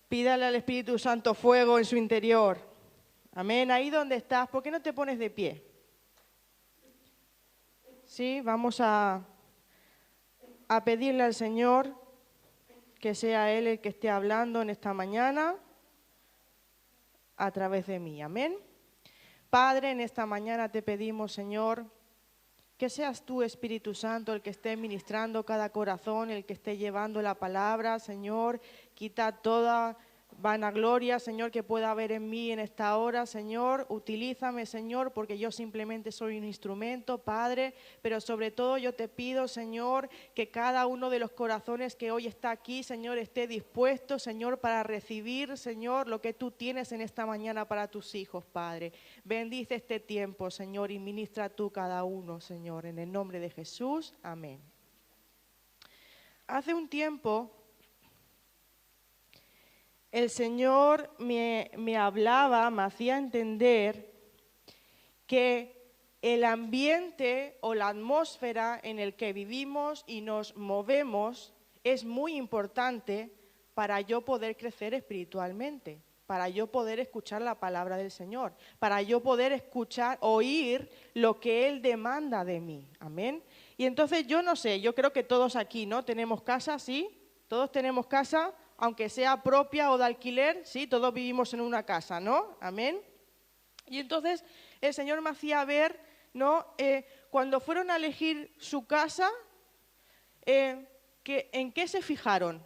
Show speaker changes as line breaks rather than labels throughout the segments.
Pídale al Espíritu Santo fuego en su interior. Amén. Ahí donde estás, ¿por qué no te pones de pie? Sí, vamos a pedirle al Señor que sea Él el que esté hablando en esta mañana a través de mí. Amén. Padre, en esta mañana te pedimos, Señor, que seas tú, Espíritu Santo, el que esté ministrando cada corazón, el que esté llevando la palabra, Señor. Quita toda vanagloria, Señor, que pueda haber en mí en esta hora, Señor. Utilízame, Señor, porque yo simplemente soy un instrumento, Padre. Pero sobre todo yo te pido, Señor, que cada uno de los corazones que hoy está aquí, Señor, esté dispuesto, Señor, para recibir, Señor, lo que tú tienes en esta mañana para tus hijos, Padre. Bendice este tiempo, Señor, y ministra tú cada uno, Señor, en el nombre de Jesús. Amén. Hace un tiempo el Señor me hablaba, me hacía entender que el ambiente o la atmósfera en el que vivimos y nos movemos es muy importante para yo poder crecer espiritualmente, para yo poder escuchar la palabra del Señor, para yo poder escuchar, oír lo que Él demanda de mí. Amén. Y entonces yo no sé, yo creo que todos aquí, ¿no? Tenemos casa, ¿sí? Todos tenemos casa, aunque sea propia o de alquiler, ¿sí? Todos vivimos en una casa, ¿no? Amén. Y entonces el Señor me hacía ver, ¿no? Cuando fueron a elegir su casa, ¿en qué se fijaron?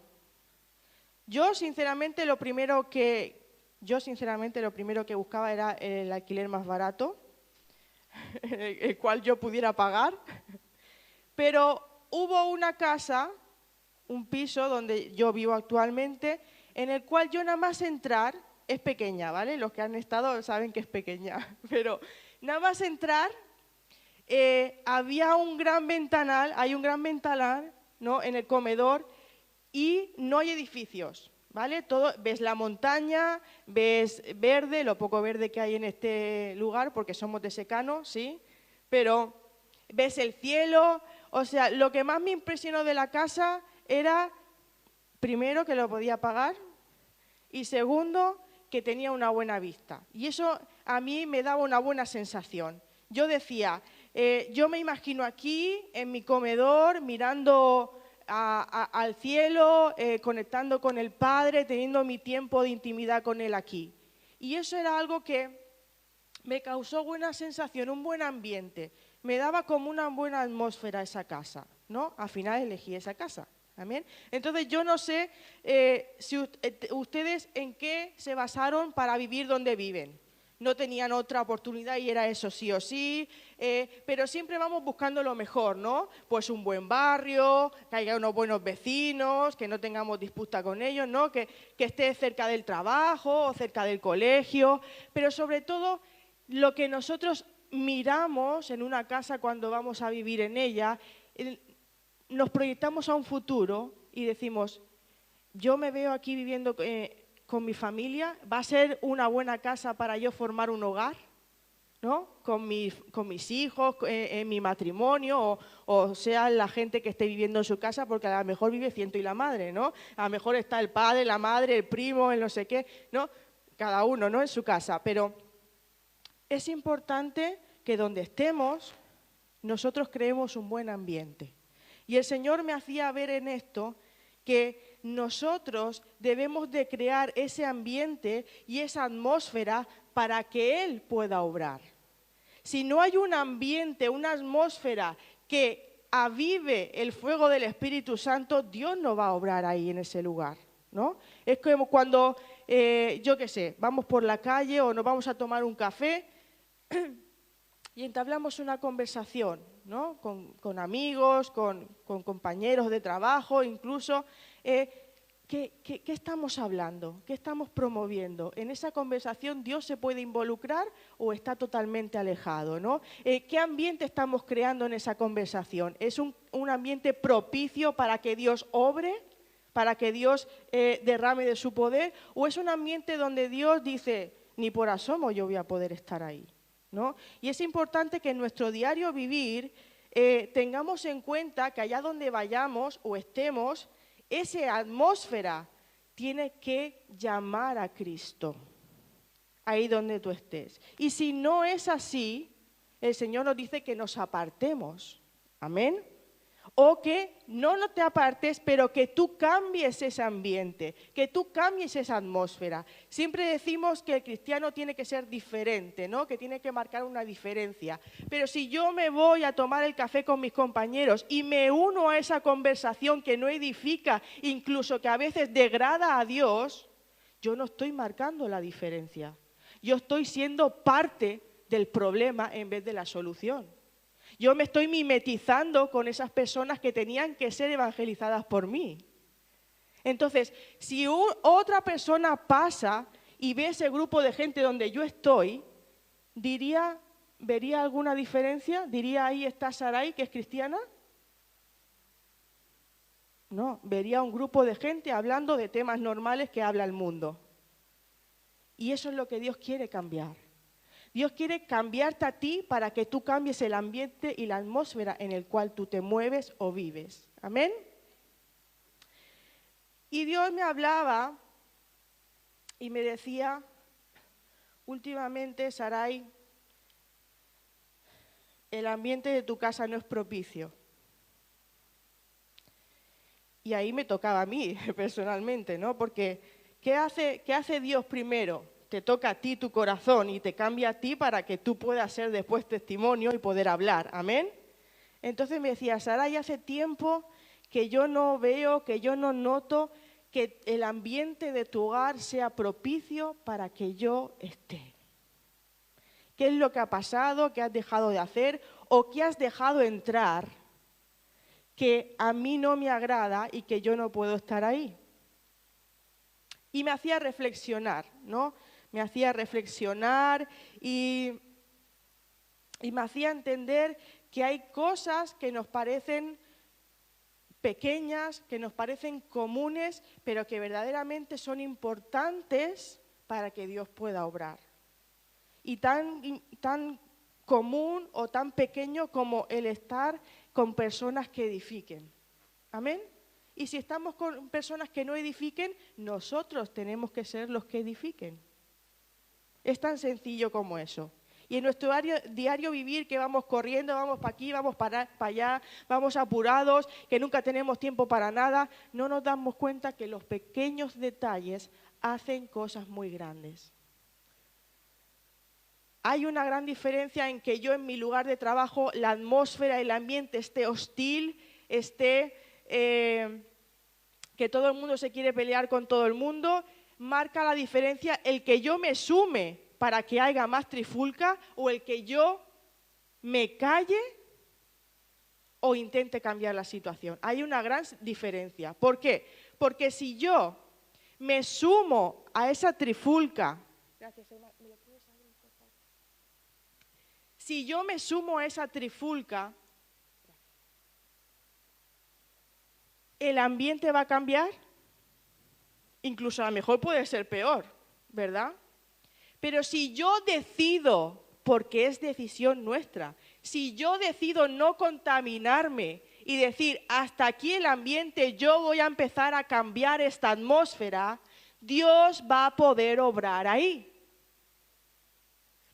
Yo sinceramente lo primero que buscaba era el alquiler más barato, el cual yo pudiera pagar. Pero hubo una casa, un piso donde yo vivo actualmente, en el cual yo nada más entrar, es pequeña, ¿vale? Los que han estado saben que es pequeña, pero nada más entrar, había un gran ventanal, hay un gran ventanal, ¿no? En el comedor y no hay edificios, ¿vale? Ves la montaña, ves verde, lo poco verde que hay en este lugar, porque somos de secano, ¿sí? Pero ves el cielo, o sea, lo que más me impresionó de la casa era, primero, que lo podía pagar y segundo, que tenía una buena vista. Y eso a mí me daba una buena sensación. Yo decía, yo me imagino aquí, en mi comedor, mirando al cielo, conectando con el Padre, teniendo mi tiempo de intimidad con Él aquí. Y eso era algo que me causó buena sensación, un buen ambiente. Me daba como una buena atmósfera esa casa, ¿no? Al final elegí esa casa. Amén. Entonces yo no sé si ustedes en qué se basaron para vivir donde viven. No tenían otra oportunidad y era eso sí o sí, pero siempre vamos buscando lo mejor, ¿no? Pues un buen barrio, que haya unos buenos vecinos, que no tengamos disputa con ellos, ¿no? Que esté cerca del trabajo o cerca del colegio, pero sobre todo lo que nosotros miramos en una casa cuando vamos a vivir en ella, nos proyectamos a un futuro y decimos, yo me veo aquí viviendo con mi familia, ¿va a ser una buena casa para yo formar un hogar? ¿No? Con mis hijos, en mi matrimonio, o sea, la gente que esté viviendo en su casa, porque a lo mejor vive ciento y la madre, ¿no? A lo mejor está el padre, la madre, el primo, el no sé qué, ¿no? Cada uno, ¿no? En su casa, pero es importante que donde estemos, nosotros creemos un buen ambiente. Y el Señor me hacía ver en esto que nosotros debemos de crear ese ambiente y esa atmósfera para que Él pueda obrar. Si no hay un ambiente, una atmósfera que avive el fuego del Espíritu Santo, Dios no va a obrar ahí en ese lugar, ¿no? Es como cuando, yo qué sé, vamos por la calle o nos vamos a tomar un café y entablamos una conversación, ¿no? Con amigos, con compañeros de trabajo, incluso. ¿Qué estamos hablando? ¿Qué estamos promoviendo? ¿En esa conversación Dios se puede involucrar o está totalmente alejado, ¿no? ¿Qué ambiente estamos creando en esa conversación? ¿Es un ambiente propicio para que Dios obre? ¿Para que Dios derrame de su poder? ¿O es un ambiente donde Dios dice, ni por asomo yo voy a poder estar ahí, ¿no? Y es importante que en nuestro diario vivir tengamos en cuenta que allá donde vayamos o estemos, esa atmósfera tiene que llamar a Cristo ahí donde tú estés. Y si no es así, el Señor nos dice que nos apartemos. Amén. O que no te apartes, pero que tú cambies ese ambiente, que tú cambies esa atmósfera. Siempre decimos que el cristiano tiene que ser diferente, ¿no? Que tiene que marcar una diferencia. Pero si yo me voy a tomar el café con mis compañeros y me uno a esa conversación que no edifica, incluso que a veces degrada a Dios, yo no estoy marcando la diferencia. Yo estoy siendo parte del problema en vez de la solución. Yo me estoy mimetizando con esas personas que tenían que ser evangelizadas por mí. Entonces, si otra persona pasa y ve ese grupo de gente donde yo estoy, ¿vería alguna diferencia? ¿Diría ahí está Sarai, que es cristiana? No, vería un grupo de gente hablando de temas normales que habla el mundo. Y eso es lo que Dios quiere cambiar. Dios quiere cambiarte a ti para que tú cambies el ambiente y la atmósfera en el cual tú te mueves o vives. Amén. Y Dios me hablaba y me decía, últimamente, Sarai, el ambiente de tu casa no es propicio. Y ahí me tocaba a mí, personalmente, ¿no? Porque, ¿qué hace Dios primero? Te toca a ti tu corazón y te cambia a ti para que tú puedas ser después testimonio y poder hablar. Amén. Entonces me decía, Sarai, hace tiempo que yo no veo, que yo no noto que el ambiente de tu hogar sea propicio para que yo esté. ¿Qué es lo que ha pasado? ¿Qué has dejado de hacer? ¿O qué has dejado entrar que a mí no me agrada y que yo no puedo estar ahí? Y me hacía reflexionar, ¿no? Me hacía reflexionar y me hacía entender que hay cosas que nos parecen pequeñas, que nos parecen comunes, pero que verdaderamente son importantes para que Dios pueda obrar. Y tan común o tan pequeño como el estar con personas que edifiquen. Amén. Y si estamos con personas que no edifiquen, nosotros tenemos que ser los que edifiquen. Es tan sencillo como eso. Y en nuestro diario vivir, que vamos corriendo, vamos para aquí, vamos para allá, vamos apurados, que nunca tenemos tiempo para nada, no nos damos cuenta que los pequeños detalles hacen cosas muy grandes. Hay una gran diferencia en que yo en mi lugar de trabajo, la atmósfera, el ambiente esté hostil, esté que todo el mundo se quiere pelear con todo el mundo. Marca la diferencia el que yo me sume para que haya más trifulca o el que yo me calle o intente cambiar la situación. Hay una gran diferencia. ¿Por qué? Porque si yo me sumo a esa trifulca, gracias, hermano. ¿Me lo puedes abrir, por favor? Si yo me sumo a esa trifulca, ¿el ambiente va a cambiar? Incluso a lo mejor puede ser peor, ¿verdad? Pero si yo decido, porque es decisión nuestra, si yo decido no contaminarme y decir, hasta aquí el ambiente, yo voy a empezar a cambiar esta atmósfera, Dios va a poder obrar ahí.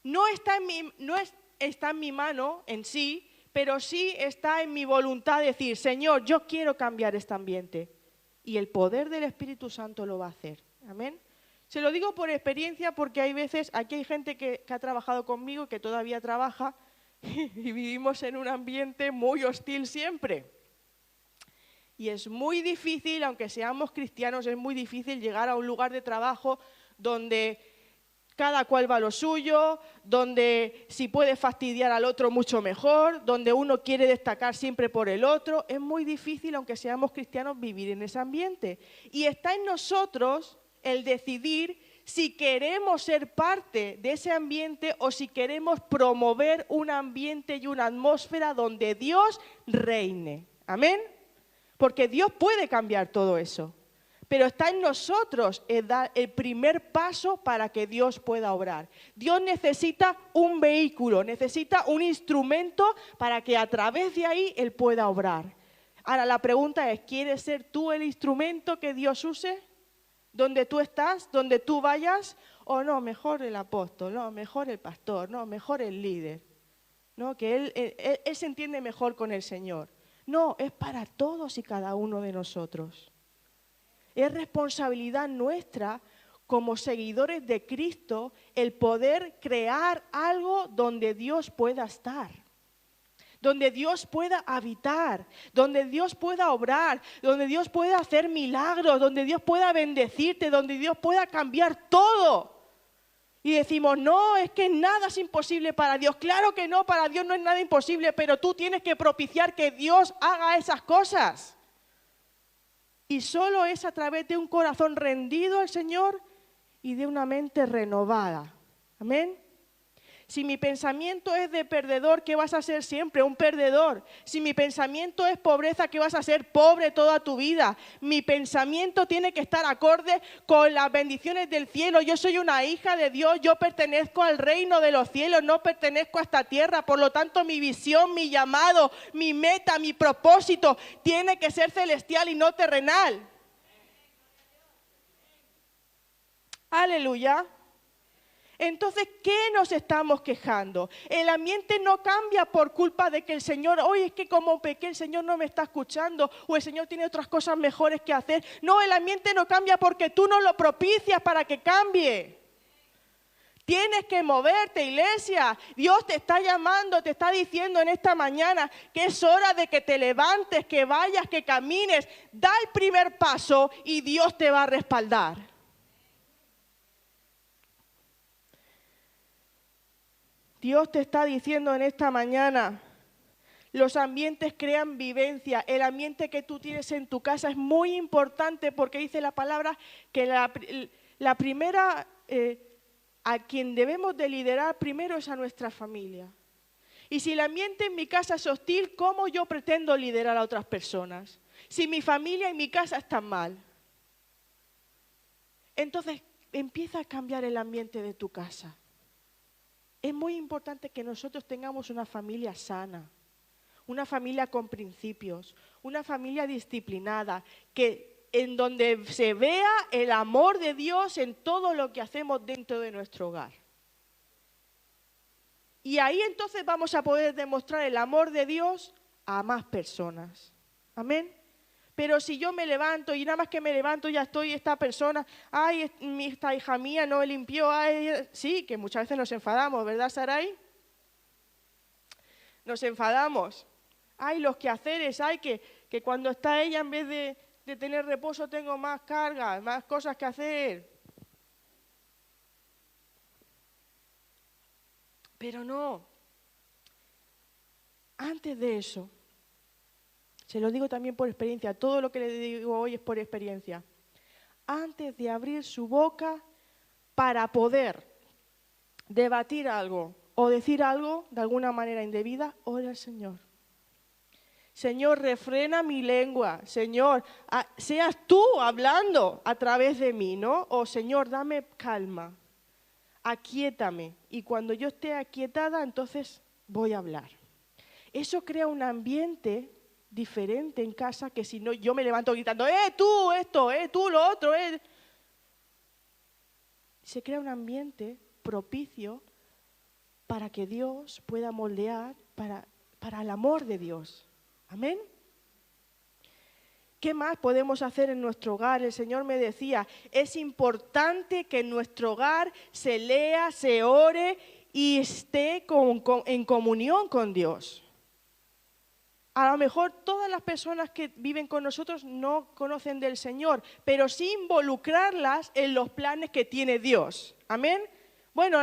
No está en mi mano en sí, pero sí está en mi voluntad decir, Señor, yo quiero cambiar este ambiente. Y el poder del Espíritu Santo lo va a hacer. Amén. Se lo digo por experiencia porque hay veces, aquí hay gente que ha trabajado conmigo, que todavía trabaja, y vivimos en un ambiente muy hostil siempre. Y es muy difícil, aunque seamos cristianos, es muy difícil llegar a un lugar de trabajo donde cada cual va a lo suyo, donde si puede fastidiar al otro mucho mejor, donde uno quiere destacar siempre por el otro. Es muy difícil, aunque seamos cristianos, vivir en ese ambiente. Y está en nosotros el decidir si queremos ser parte de ese ambiente o si queremos promover un ambiente y una atmósfera donde Dios reine. Amén. Porque Dios puede cambiar todo eso. Pero está en nosotros el dar el primer paso para que Dios pueda obrar. Dios necesita un vehículo, necesita un instrumento para que a través de ahí Él pueda obrar. Ahora la pregunta es, ¿quieres ser tú el instrumento que Dios use? donde tú estás, donde tú vayas, o no, mejor el apóstol, no, mejor el pastor, no, mejor el líder, ¿no? Que él se entiende mejor con el Señor. No, es para todos y cada uno de nosotros. Es responsabilidad nuestra como seguidores de Cristo el poder crear algo donde Dios pueda estar, donde Dios pueda habitar, donde Dios pueda obrar, donde Dios pueda hacer milagros, donde Dios pueda bendecirte, donde Dios pueda cambiar todo. Y decimos, no, es que nada es imposible para Dios. Claro que no, para Dios no es nada imposible, pero tú tienes que propiciar que Dios haga esas cosas. Y solo es a través de un corazón rendido al Señor y de una mente renovada. Amén. Si mi pensamiento es de perdedor, ¿qué vas a ser siempre? Un perdedor. Si mi pensamiento es pobreza, ¿qué vas a ser? Pobre toda tu vida. Mi pensamiento tiene que estar acorde con las bendiciones del cielo. Yo soy una hija de Dios, yo pertenezco al reino de los cielos, no pertenezco a esta tierra. Por lo tanto, mi visión, mi llamado, mi meta, mi propósito tiene que ser celestial y no terrenal. Aleluya. Entonces, ¿qué nos estamos quejando? El ambiente no cambia por culpa de que el Señor, hoy es que como pequé el Señor no me está escuchando o el Señor tiene otras cosas mejores que hacer. No, el ambiente no cambia porque tú no lo propicias para que cambie. Tienes que moverte, iglesia. Dios te está llamando, te está diciendo en esta mañana que es hora de que te levantes, que vayas, que camines. Da el primer paso y Dios te va a respaldar. Dios te está diciendo en esta mañana, los ambientes crean vivencia. El ambiente que tú tienes en tu casa es muy importante porque dice la palabra que la primera, a quien debemos de liderar primero es a nuestra familia. Y si el ambiente en mi casa es hostil, ¿cómo yo pretendo liderar a otras personas? Si mi familia y mi casa están mal. Entonces empieza a cambiar el ambiente de tu casa. Es muy importante que nosotros tengamos una familia sana, una familia con principios, una familia disciplinada, en donde se vea el amor de Dios en todo lo que hacemos dentro de nuestro hogar. Y ahí entonces vamos a poder demostrar el amor de Dios a más personas. Amén. Pero si yo me levanto y nada más que me levanto ya estoy esta persona, ay, esta hija mía no limpió, ay, sí, que muchas veces nos enfadamos, ¿verdad, Saray? Nos enfadamos. Ay, los quehaceres, ay, que cuando está ella en vez de tener reposo tengo más cargas, más cosas que hacer. Pero no. Antes de eso, se lo digo también por experiencia, todo lo que le digo hoy es por experiencia. Antes de abrir su boca para poder debatir algo o decir algo de alguna manera indebida, ora al Señor. Señor, refrena mi lengua. Señor, seas tú hablando a través de mí, ¿no? O Señor, dame calma, aquíétame. Y cuando yo esté aquietada, entonces voy a hablar. Eso crea un ambiente diferente en casa que si no yo me levanto gritando, tú esto, tú lo otro, Se crea un ambiente propicio para que Dios pueda moldear para el amor de Dios. Amén. ¿Qué más podemos hacer en nuestro hogar? El Señor me decía, es importante que en nuestro hogar se lea, se ore y esté en comunión con Dios. A lo mejor todas las personas que viven con nosotros no conocen del Señor, pero sí involucrarlas en los planes que tiene Dios. Amén. Bueno,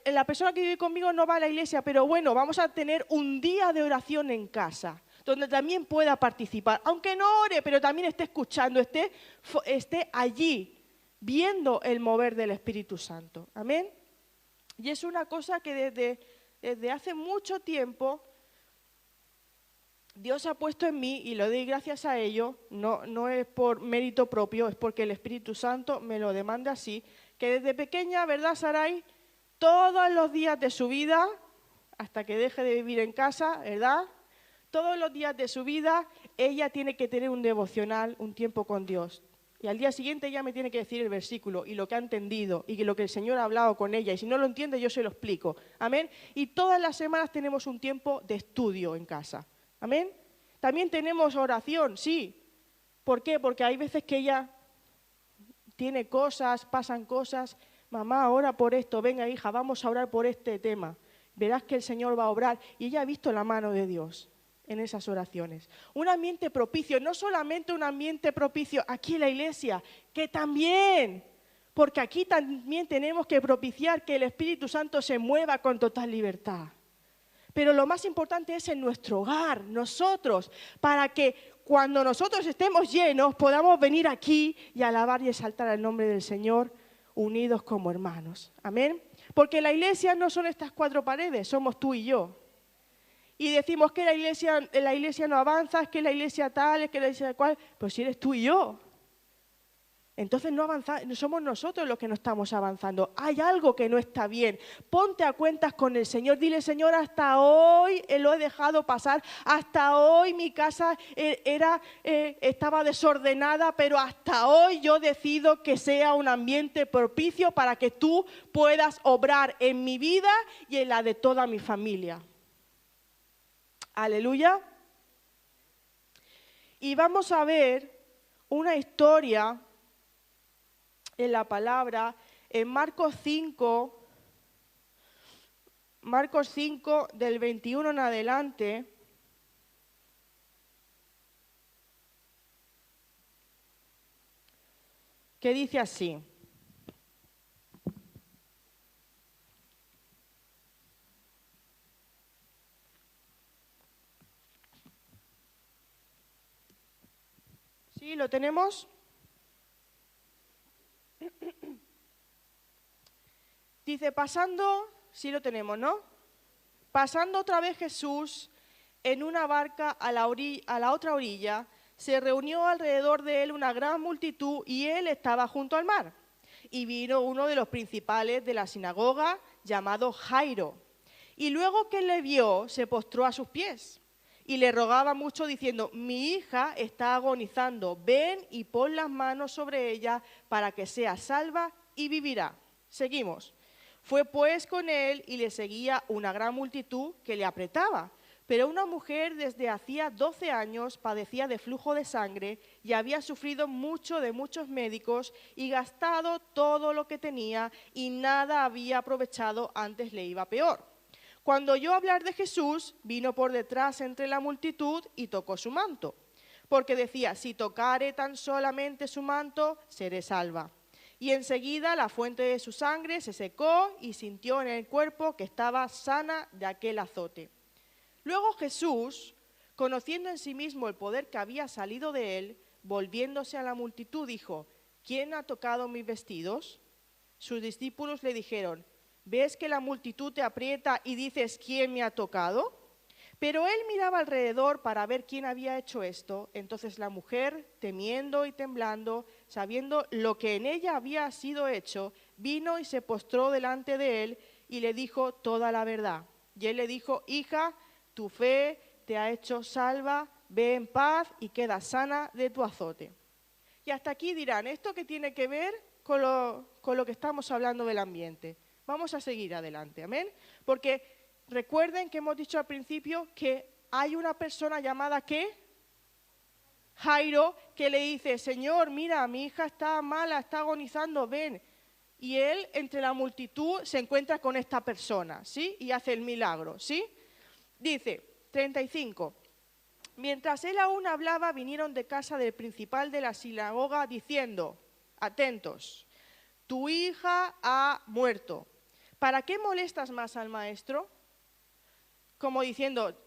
la persona que vive conmigo no va a la iglesia, pero bueno, vamos a tener un día de oración en casa, donde también pueda participar. Aunque no ore, pero también esté escuchando, esté allí, viendo el mover del Espíritu Santo. Amén. Y es una cosa que desde hace mucho tiempo Dios ha puesto en mí, y lo doy gracias a ello, no es por mérito propio, es porque el Espíritu Santo me lo demanda así, que desde pequeña, ¿verdad, Saray? Todos los días de su vida, hasta que deje de vivir en casa, ¿verdad? Todos los días de su vida, ella tiene que tener un devocional, un tiempo con Dios. Y al día siguiente ella me tiene que decir el versículo y lo que ha entendido y lo que el Señor ha hablado con ella. Y si no lo entiende, yo se lo explico. Amén. Y todas las semanas tenemos un tiempo de estudio en casa. Amén. También tenemos oración, sí. ¿Por qué? Porque hay veces que ella tiene cosas, pasan cosas. Mamá, ora por esto. Venga, hija, vamos a orar por este tema. Verás que el Señor va a obrar. Y ella ha visto la mano de Dios en esas oraciones. Un ambiente propicio, no solamente un ambiente propicio aquí en la iglesia, que también, porque aquí también tenemos que propiciar que el Espíritu Santo se mueva con total libertad. Pero lo más importante es en nuestro hogar, nosotros, para que cuando nosotros estemos llenos podamos venir aquí y alabar y exaltar el nombre del Señor unidos como hermanos. Amén. Porque la iglesia no son estas cuatro paredes, somos tú y yo. Y decimos que la iglesia no avanza, es que la iglesia tal, es que la iglesia cual, pues si eres tú y yo. Entonces no somos nosotros los que no estamos avanzando. Hay algo que no está bien. Ponte a cuentas con el Señor. Dile, Señor, hasta hoy lo he dejado pasar. Hasta hoy mi casa estaba desordenada, pero hasta hoy yo decido que sea un ambiente propicio para que tú puedas obrar en mi vida y en la de toda mi familia. Aleluya. Y vamos a ver una historia en la palabra, en Marcos 5, del 21 en adelante, que dice así. ¿Sí? ¿Lo tenemos? Dice, pasando, sí lo tenemos, ¿no? Pasando otra vez Jesús en una barca a la otra orilla, se reunió alrededor de él una gran multitud y él estaba junto al mar. Y vino uno de los principales de la sinagoga, llamado Jairo. Y luego que le vio, se postró a sus pies y le rogaba mucho diciendo, mi hija está agonizando, ven y pon las manos sobre ella para que sea salva y vivirá. Seguimos. Fue pues con él y le seguía una gran multitud que le apretaba. Pero una mujer desde hacía 12 años padecía de flujo de sangre y había sufrido mucho de muchos médicos y gastado todo lo que tenía y nada había aprovechado, antes le iba peor. Cuando oyó hablar de Jesús, vino por detrás entre la multitud y tocó su manto, porque decía, si tocare tan solamente su manto, seré salva. Y enseguida la fuente de su sangre se secó y sintió en el cuerpo que estaba sana de aquel azote. Luego Jesús, conociendo en sí mismo el poder que había salido de él, volviéndose a la multitud, dijo, ¿quién ha tocado mis vestidos? Sus discípulos le dijeron, ¿ves que la multitud te aprieta y dices, ¿quién me ha tocado? Pero él miraba alrededor para ver quién había hecho esto. Entonces la mujer, temiendo y temblando, sabiendo lo que en ella había sido hecho, vino y se postró delante de él y le dijo toda la verdad. Y él le dijo, hija, tu fe te ha hecho salva, ve en paz y queda sana de tu azote. Y hasta aquí dirán, ¿esto qué tiene que ver con lo que estamos hablando del ambiente? Vamos a seguir adelante, amén. Porque recuerden que hemos dicho al principio que hay una persona llamada ¿qué? Jairo, que le dice, Señor, mira, mi hija está mala, está agonizando, ven. Y él, entre la multitud, se encuentra con esta persona, ¿sí? Y hace el milagro, ¿sí? Dice, 35. Mientras él aún hablaba, vinieron de casa del principal de la sinagoga diciendo, atentos, tu hija ha muerto. ¿Para qué molestas más al maestro? Como diciendo,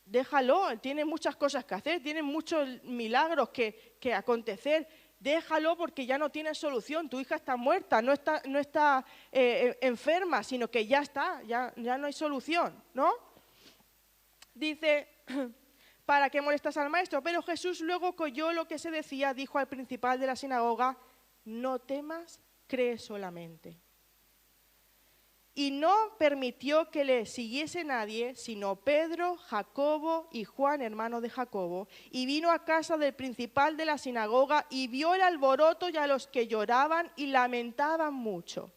déjalo, tiene muchas cosas que hacer, tiene muchos milagros que acontecer, déjalo porque ya no tiene solución, tu hija está muerta, no está enferma, sino que ya está, ya no hay solución, ¿no? Dice, ¿para qué molestas al maestro? Pero Jesús luego que oyó lo que se decía, dijo al principal de la sinagoga, no temas, cree solamente. Y no permitió que le siguiese nadie, sino Pedro, Jacobo y Juan, hermano de Jacobo. Y vino a casa del principal de la sinagoga y vio el alboroto y a los que lloraban y lamentaban mucho.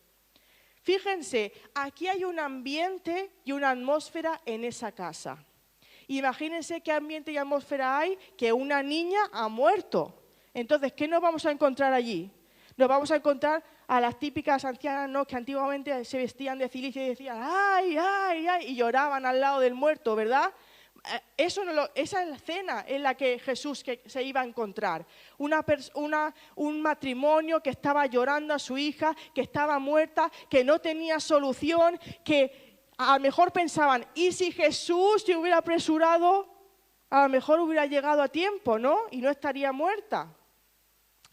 Fíjense, aquí hay un ambiente y una atmósfera en esa casa. Imagínense qué ambiente y atmósfera hay, que una niña ha muerto. Entonces, ¿qué nos vamos a encontrar allí? Nos vamos a encontrar a las típicas ancianas, ¿no?, que antiguamente se vestían de cilicio y decían ¡ay, ay, ay! Y lloraban al lado del muerto, ¿verdad? Esa es la escena en la que Jesús se iba a encontrar. Un matrimonio que estaba llorando a su hija, que estaba muerta, que no tenía solución, que a lo mejor pensaban, ¿y si Jesús se hubiera apresurado? A lo mejor hubiera llegado a tiempo, ¿no? Y no estaría muerta.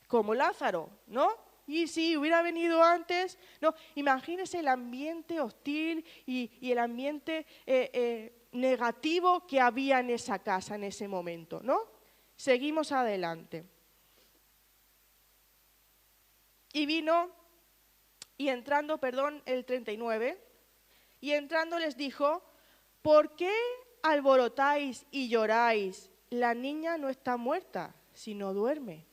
Como Lázaro, ¿no? Y si hubiera venido antes, no. Imagínense el ambiente hostil y el ambiente negativo que había en esa casa en ese momento, ¿no? Seguimos adelante. Y vino, y entrando, el 39, y entrando les dijo, ¿por qué alborotáis y lloráis? La niña no está muerta, sino duerme.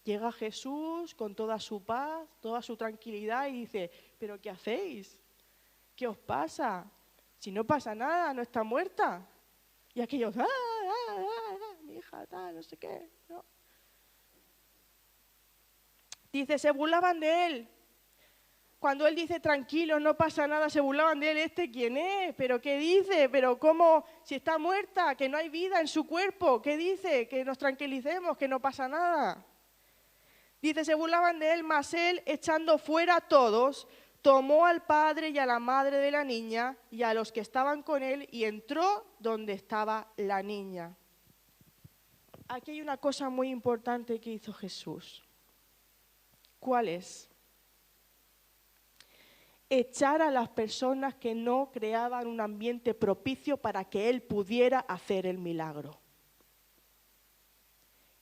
Llega Jesús con toda su paz, toda su tranquilidad y dice, ¿pero qué hacéis? ¿Qué os pasa? Si no pasa nada, no está muerta. Y aquellos, mi hija, tal, no sé qué. ¿No? Dice, se burlaban de él. Cuando él dice, tranquilo, no pasa nada, se burlaban de él. ¿Este quién es? ¿Pero qué dice? ¿Pero cómo? Si está muerta, que no hay vida en su cuerpo. ¿Qué dice? Que nos tranquilicemos, que no pasa nada. Dice, se burlaban de él, mas él, echando fuera a todos, tomó al padre y a la madre de la niña y a los que estaban con él y entró donde estaba la niña. Aquí hay una cosa muy importante que hizo Jesús. ¿Cuál es? Echar a las personas que no creaban un ambiente propicio para que él pudiera hacer el milagro.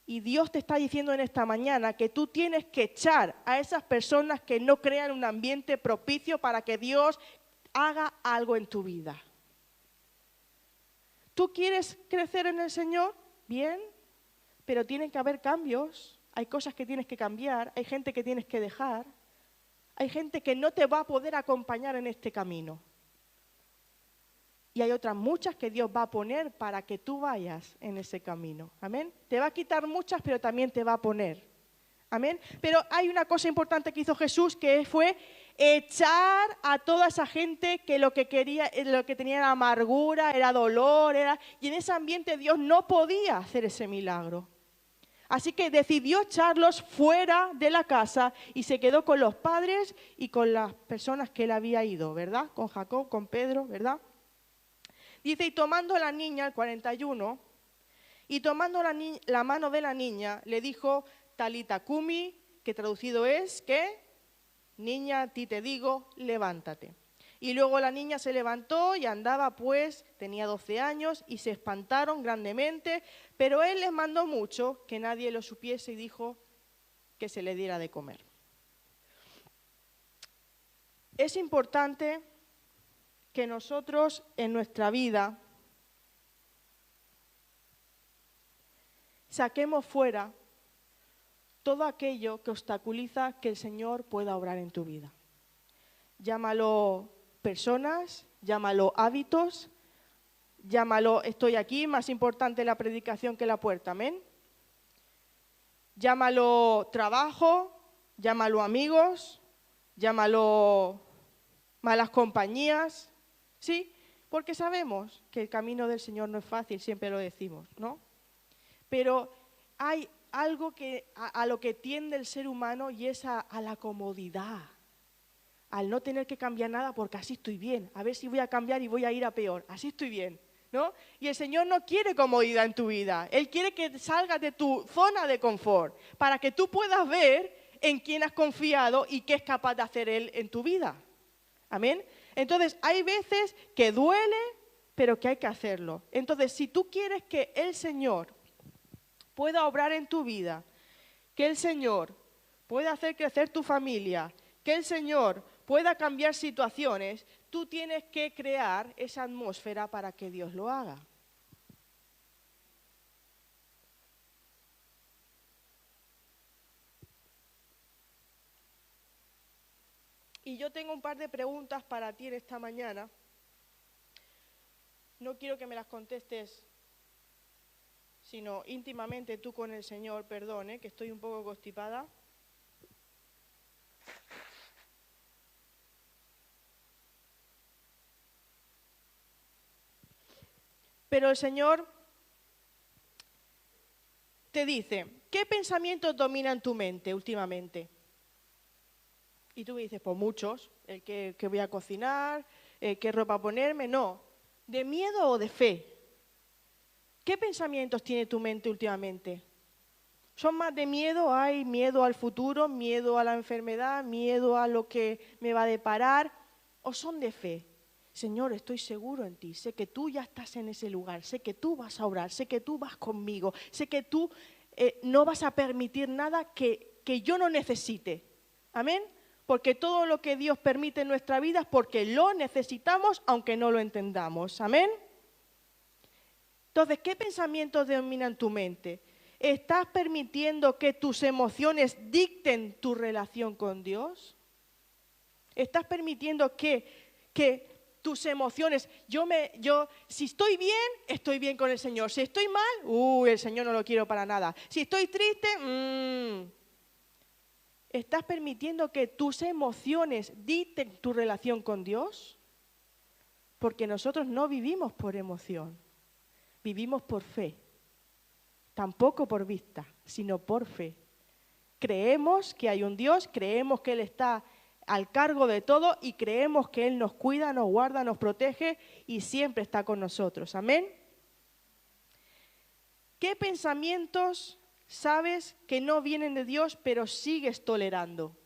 Y Dios te está diciendo en esta mañana que tú tienes que echar a esas personas que no crean un ambiente propicio para que Dios haga algo en tu vida. ¿Tú quieres crecer en el Señor? Bien, pero tienen que haber cambios. Hay cosas que tienes que cambiar, hay gente que tienes que dejar, hay gente que no te va a poder acompañar en este camino. Y hay otras muchas que Dios va a poner para que tú vayas en ese camino. Amén. Te va a quitar muchas, pero también te va a poner. Amén. Pero hay una cosa importante que hizo Jesús, que fue echar a toda esa gente que lo que tenía era amargura, era dolor, y en ese ambiente Dios no podía hacer ese milagro. Así que decidió echarlos fuera de la casa y se quedó con los padres y con las personas que él había ido, ¿verdad? Con Jacob, con Pedro, ¿verdad? Dice, y tomando la niña, el 41, y tomando la mano de la niña, le dijo, Talita Cumi, que traducido es, ¿qué? Niña, a ti te digo, levántate. Y luego la niña se levantó y andaba, pues, tenía 12 años, y se espantaron grandemente, pero él les mandó mucho, que nadie lo supiese, y dijo que se le diera de comer. Es importante que nosotros en nuestra vida saquemos fuera todo aquello que obstaculiza que el Señor pueda obrar en tu vida. Llámalo personas, llámalo hábitos, llámalo estoy aquí, más importante la predicación que la puerta, amén. Llámalo trabajo, llámalo amigos, llámalo malas compañías. Sí, porque sabemos que el camino del Señor no es fácil, siempre lo decimos, ¿no? Pero hay algo a lo que tiende el ser humano y es a la comodidad, al no tener que cambiar nada porque así estoy bien, a ver si voy a cambiar y voy a ir a peor, así estoy bien, ¿no? Y el Señor no quiere comodidad en tu vida, Él quiere que salgas de tu zona de confort para que tú puedas ver en quién has confiado y qué es capaz de hacer Él en tu vida. Amén. Entonces, hay veces que duele, pero que hay que hacerlo. Entonces, si tú quieres que el Señor pueda obrar en tu vida, que el Señor pueda hacer crecer tu familia, que el Señor pueda cambiar situaciones, tú tienes que crear esa atmósfera para que Dios lo haga. Y yo tengo un par de preguntas para ti en esta mañana. No quiero que me las contestes, sino íntimamente tú con el Señor, perdone, que estoy un poco constipada. Pero el Señor te dice, ¿qué pensamientos dominan tu mente últimamente? Y tú me dices, pues muchos, el que voy a cocinar, qué ropa ponerme, no. ¿De miedo o de fe? ¿Qué pensamientos tiene tu mente últimamente? ¿Son más de miedo? ¿Hay miedo al futuro, miedo a la enfermedad, miedo a lo que me va a deparar? ¿O son de fe? Señor, estoy seguro en ti, sé que tú ya estás en ese lugar, sé que tú vas a obrar, sé que tú vas conmigo, sé que tú no vas a permitir nada que yo no necesite. ¿Amén? Porque todo lo que Dios permite en nuestra vida es porque lo necesitamos, aunque no lo entendamos. ¿Amén? Entonces, ¿qué pensamientos dominan tu mente? ¿Estás permitiendo que tus emociones dicten tu relación con Dios? ¿Estás permitiendo que tus emociones, si estoy bien con el Señor. Si estoy mal, el Señor no lo quiero para nada. Si estoy triste, ¿estás permitiendo que tus emociones dicten tu relación con Dios? Porque nosotros no vivimos por emoción, vivimos por fe. Tampoco por vista, sino por fe. Creemos que hay un Dios, creemos que Él está al cargo de todo y creemos que Él nos cuida, nos guarda, nos protege y siempre está con nosotros. Amén. ¿Qué pensamientos sabes que no vienen de Dios pero sigues tolerando?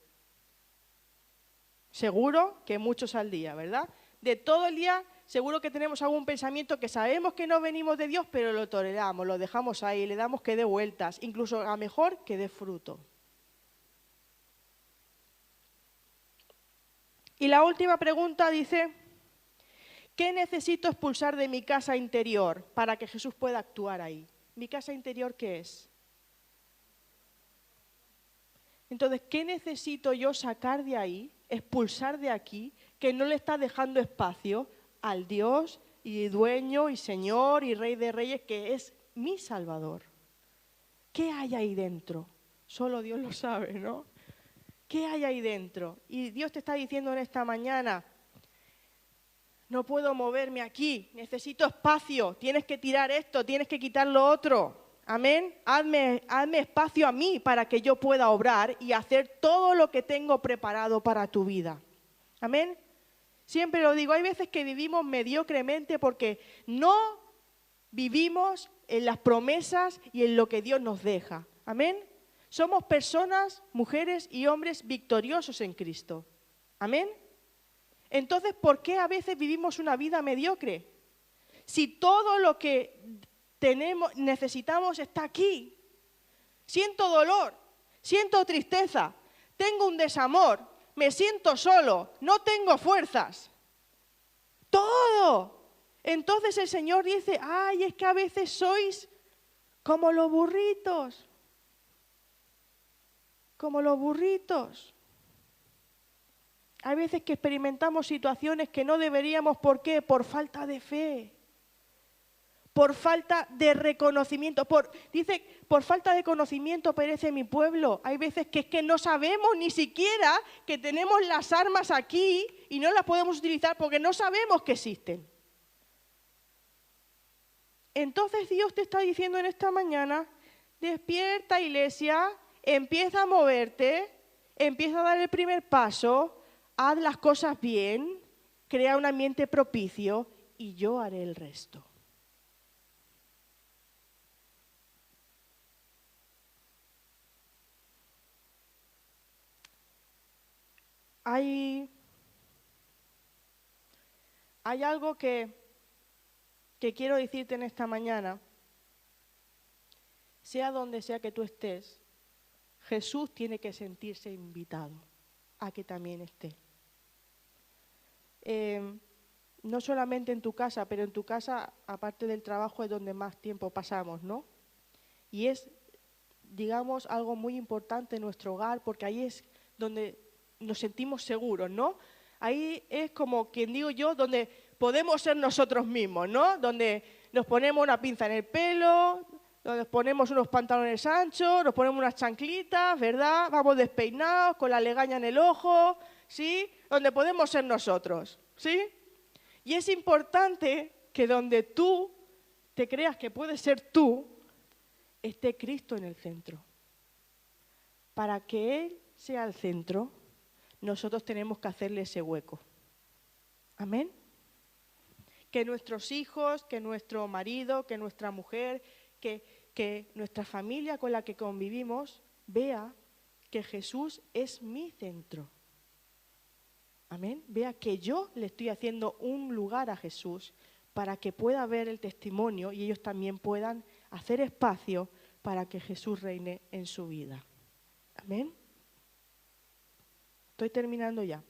Seguro que muchos al día, ¿verdad? De todo el día seguro que tenemos algún pensamiento que sabemos que no venimos de Dios, pero lo toleramos, lo dejamos ahí, le damos que dé vueltas, incluso a mejor que dé fruto. Y la última pregunta dice, ¿qué necesito expulsar de mi casa interior para que Jesús pueda actuar ahí? ¿Mi casa interior qué es? Entonces, ¿qué necesito yo sacar de ahí, expulsar de aquí, que no le está dejando espacio al Dios y dueño y Señor y Rey de Reyes, que es mi Salvador? ¿Qué hay ahí dentro? Solo Dios lo sabe, ¿no? ¿Qué hay ahí dentro? Y Dios te está diciendo en esta mañana, no puedo moverme aquí, necesito espacio, tienes que tirar esto, tienes que quitar lo otro. Amén. Hazme espacio a mí para que yo pueda obrar y hacer todo lo que tengo preparado para tu vida. Amén. Siempre lo digo, hay veces que vivimos mediocremente porque no vivimos en las promesas y en lo que Dios nos deja. Amén. Somos personas, mujeres y hombres victoriosos en Cristo. Amén. Entonces, ¿por qué a veces vivimos una vida mediocre? Si todo lo que necesitamos está aquí. Siento dolor, siento tristeza, tengo un desamor, me siento solo, no tengo fuerzas. Todo. Entonces el Señor dice, ay, es que a veces sois como los burritos. Como los burritos. Hay veces que experimentamos situaciones que no deberíamos, ¿por qué? Por falta de fe, por falta de reconocimiento. Dice, por falta de conocimiento perece mi pueblo. Hay veces que es que no sabemos ni siquiera que tenemos las armas aquí y no las podemos utilizar porque no sabemos que existen. Entonces Dios te está diciendo en esta mañana, despierta iglesia, empieza a moverte, empieza a dar el primer paso, haz las cosas bien, crea un ambiente propicio y yo haré el resto. Hay algo que quiero decirte en esta mañana. Sea donde sea que tú estés, Jesús tiene que sentirse invitado a que también esté. no solamente en tu casa, pero en tu casa, aparte del trabajo, es donde más tiempo pasamos, ¿no? Y es, digamos, algo muy importante en nuestro hogar, porque ahí es donde nos sentimos seguros, ¿no? Ahí es como, quien digo yo, donde podemos ser nosotros mismos, ¿no? Donde nos ponemos una pinza en el pelo, donde nos ponemos unos pantalones anchos, nos ponemos unas chanclitas, ¿verdad? Vamos despeinados, con la legaña en el ojo, ¿sí? Donde podemos ser nosotros, ¿sí? Y es importante que donde tú te creas que puedes ser tú, esté Cristo en el centro. Para que Él sea el centro, nosotros tenemos que hacerle ese hueco. Amén. Que nuestros hijos, que nuestro marido, que nuestra mujer, que nuestra familia con la que convivimos vea que Jesús es mi centro. Amén. Vea que yo le estoy haciendo un lugar a Jesús para que pueda ver el testimonio y ellos también puedan hacer espacio para que Jesús reine en su vida. Amén. Estoy terminando ya.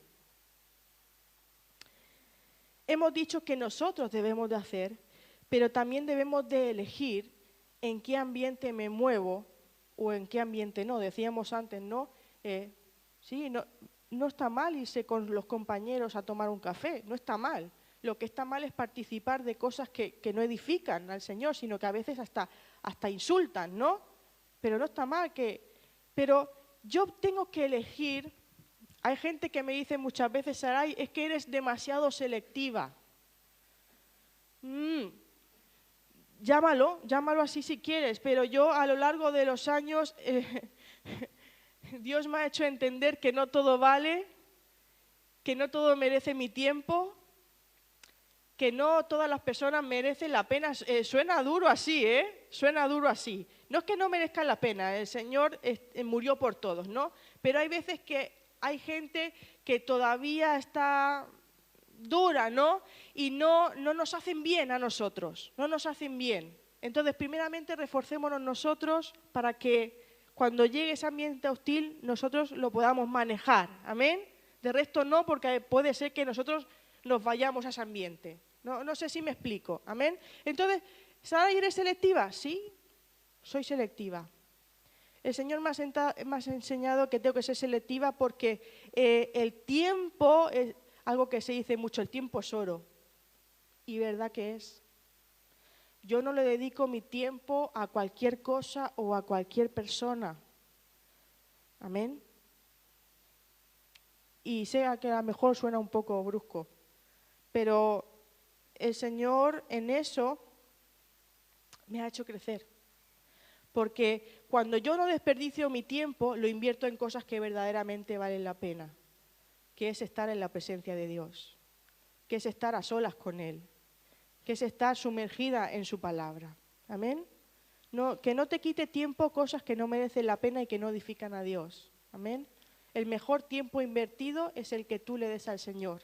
Hemos dicho que nosotros debemos de hacer, pero también debemos de elegir en qué ambiente me muevo o en qué ambiente no. Decíamos antes, ¿no? Sí, no está mal irse con los compañeros a tomar un café, no está mal. Lo que está mal es participar de cosas que no edifican al Señor, sino que a veces hasta insultan, ¿no? Pero no está mal Pero yo tengo que elegir. Hay gente que me dice muchas veces, Saray, es que eres demasiado selectiva. Llámalo así si quieres, pero yo a lo largo de los años, Dios me ha hecho entender que no todo vale, que no todo merece mi tiempo, que no todas las personas merecen la pena. Suena duro así, Suena duro así. No es que no merezcan la pena, el Señor murió por todos, ¿no? Pero hay veces que hay gente que todavía está dura, ¿no? Y no nos hacen bien a nosotros, no nos hacen bien. Entonces, primeramente, reforcémonos nosotros para que cuando llegue ese ambiente hostil, nosotros lo podamos manejar. ¿Amén? De resto no, porque puede ser que nosotros nos vayamos a ese ambiente. No sé si me explico. ¿Amén? Entonces, ¿Saray, eres selectiva? Sí, soy selectiva. El Señor me ha enseñado que tengo que ser selectiva porque el tiempo, es algo que se dice mucho, el tiempo es oro. Y verdad que es. Yo no le dedico mi tiempo a cualquier cosa o a cualquier persona. Amén. Y sé que a lo mejor suena un poco brusco, pero el Señor en eso me ha hecho crecer. Porque cuando yo no desperdicio mi tiempo, lo invierto en cosas que verdaderamente valen la pena, que es estar en la presencia de Dios, que es estar a solas con Él, que es estar sumergida en su palabra. Amén. Que no te quite tiempo cosas que no merecen la pena y que no edifican a Dios. Amén. El mejor tiempo invertido es el que tú le des al Señor.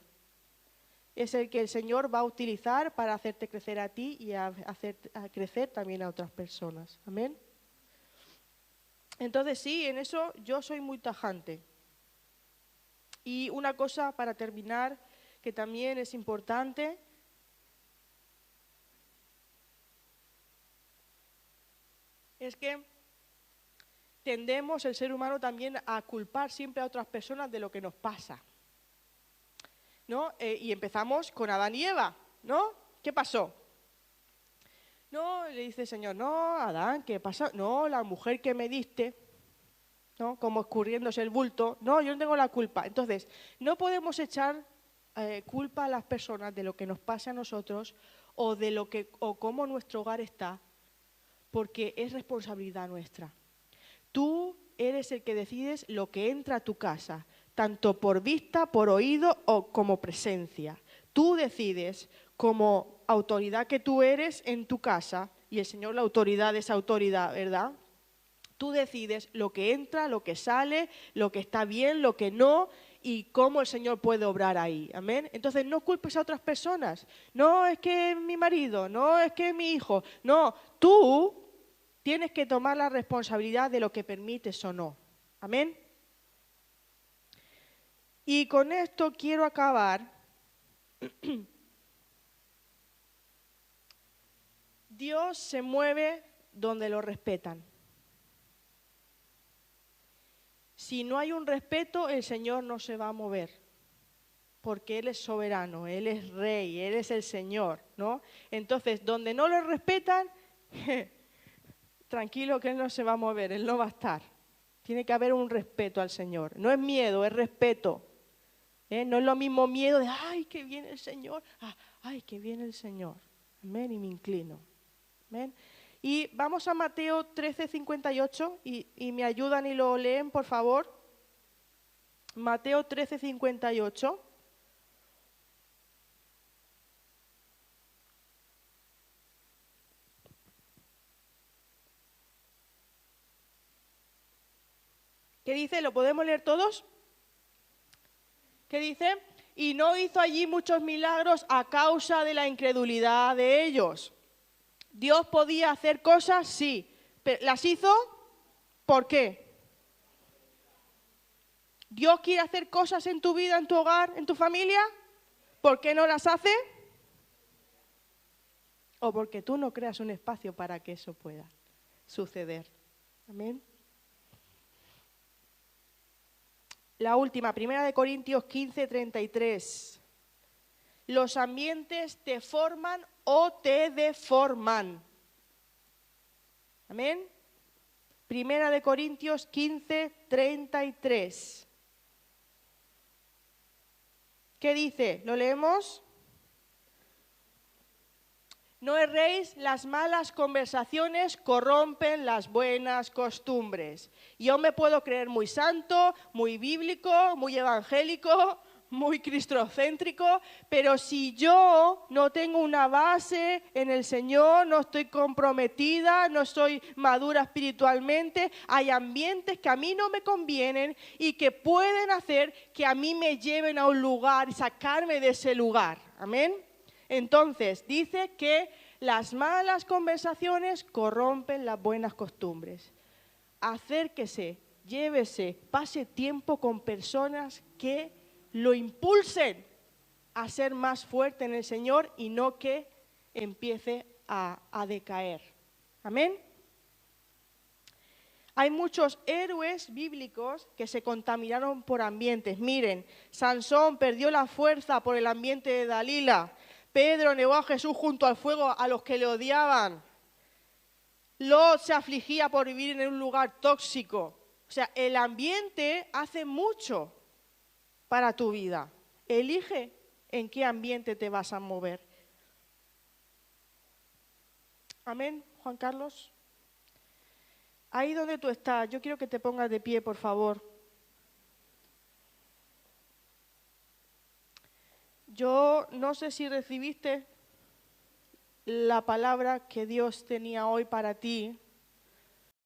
Es el que el Señor va a utilizar para hacerte crecer a ti y a crecer también a otras personas. Amén. Entonces sí, en eso yo soy muy tajante. Y una cosa para terminar, que también es importante, es que tendemos, el ser humano también, a culpar siempre a otras personas de lo que nos pasa, ¿no? Y empezamos con Adán y Eva, ¿no? ¿Qué pasó? No, le dice el Señor, no, Adán, ¿qué pasa? No, la mujer que me diste, ¿no? Como escurriéndose el bulto, no, yo no tengo la culpa. Entonces, no podemos echar culpa a las personas de lo que nos pasa a nosotros o cómo nuestro hogar está, porque es responsabilidad nuestra. Tú eres el que decides lo que entra a tu casa, tanto por vista, por oído o como presencia. Tú decides, como autoridad que tú eres en tu casa, y el Señor la autoridad es autoridad, ¿verdad? Tú decides lo que entra, lo que sale, lo que está bien, lo que no, y cómo el Señor puede obrar ahí. Amén. Entonces no culpes a otras personas. No es que mi marido, no es que mi hijo. No, tú tienes que tomar la responsabilidad de lo que permites o no. Amén. Y con esto quiero acabar Dios se mueve donde lo respetan. Si no hay un respeto, el Señor no se va a mover, porque Él es soberano, Él es rey, Él es el Señor, ¿no? Entonces, donde no lo respetan, tranquilo que Él no se va a mover, Él no va a estar. Tiene que haber un respeto al Señor. No es miedo, es respeto. No es lo mismo miedo de, ay, que viene el Señor, ay, que viene el Señor. Amén, y me inclino. Amén. Y vamos a Mateo 13:58 y me ayudan y lo leen, por favor. Mateo 13:58. ¿Qué dice? ¿Lo podemos leer todos? ¿Qué dice? Y no hizo allí muchos milagros a causa de la incredulidad de ellos. ¿Dios podía hacer cosas? Sí. ¿Pero las hizo? ¿Por qué? ¿Dios quiere hacer cosas en tu vida, en tu hogar, en tu familia? ¿Por qué no las hace? O porque tú no creas un espacio para que eso pueda suceder. Amén. La última, 1 Corintios 15:33. Los ambientes te forman o te deforman. Amén. 1 Corintios 15:33. ¿Qué dice? ¿Lo leemos? No erréis, las malas conversaciones corrompen las buenas costumbres. Yo me puedo creer muy santo, muy bíblico, muy evangélico, muy cristocéntrico, pero si yo no tengo una base en el Señor, no estoy comprometida, no estoy madura espiritualmente, hay ambientes que a mí no me convienen y que pueden hacer que a mí me lleven a un lugar y sacarme de ese lugar. Amén. Entonces, dice que las malas conversaciones corrompen las buenas costumbres. Acérquese, llévese, pase tiempo con personas que lo impulsen a ser más fuerte en el Señor y no que empiece a decaer. Amén. Hay muchos héroes bíblicos que se contaminaron por ambientes. Miren, Sansón perdió la fuerza por el ambiente de Dalila. Pedro negó a Jesús junto al fuego a los que le odiaban. Lot se afligía por vivir en un lugar tóxico. O sea, el ambiente hace mucho para tu vida. Elige en qué ambiente te vas a mover. Amén, Juan Carlos. Ahí donde tú estás, yo quiero que te pongas de pie, por favor. Yo no sé si recibiste la palabra que Dios tenía hoy para ti.